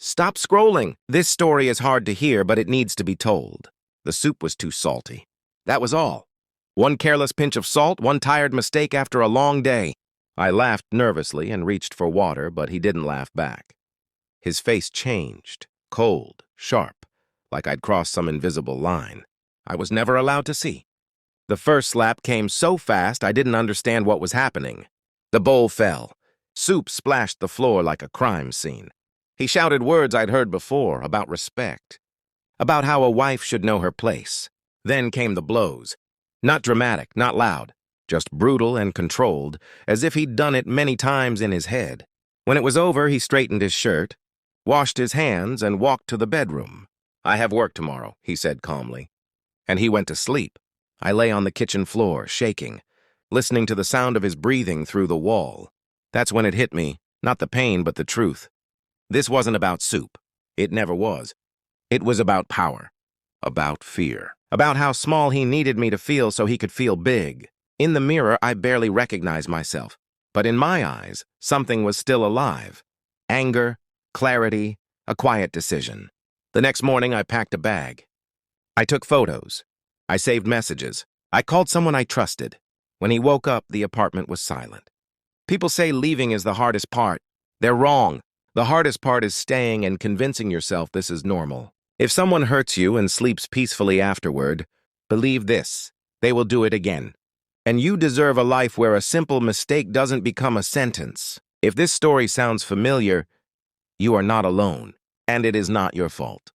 Stop scrolling. This story is hard to hear, but it needs to be told. The soup was too salty. That was all. One careless pinch of salt, one tired mistake after a long day. I laughed nervously and reached for water, but he didn't laugh back. His face changed, cold, sharp, like I'd crossed some invisible line I was never allowed to see. The first slap came so fast I didn't understand what was happening. The bowl fell. Soup splashed the floor like a crime scene. He shouted words I'd heard before about respect, about how a wife should know her place. Then came the blows. Not dramatic, not loud, just brutal and controlled, as if he'd done it many times in his head. When it was over, he straightened his shirt, washed his hands, and walked to the bedroom. "I have work tomorrow," he said calmly. And he went to sleep. I lay on the kitchen floor, shaking, listening to the sound of his breathing through the wall. That's when it hit me, not the pain, but the truth. This wasn't about soup. It never was. It was about power, about fear, about how small he needed me to feel so he could feel big. In the mirror, I barely recognized myself, but in my eyes, something was still alive. Anger, clarity, a quiet decision. The next morning, I packed a bag. I took photos. I saved messages. I called someone I trusted. When he woke up, the apartment was silent. People say leaving is the hardest part. They're wrong. The hardest part is staying and convincing yourself this is normal. If someone hurts you and sleeps peacefully afterward, believe this: they will do it again. And you deserve a life where a simple mistake doesn't become a sentence. If this story sounds familiar, you are not alone, and it is not your fault.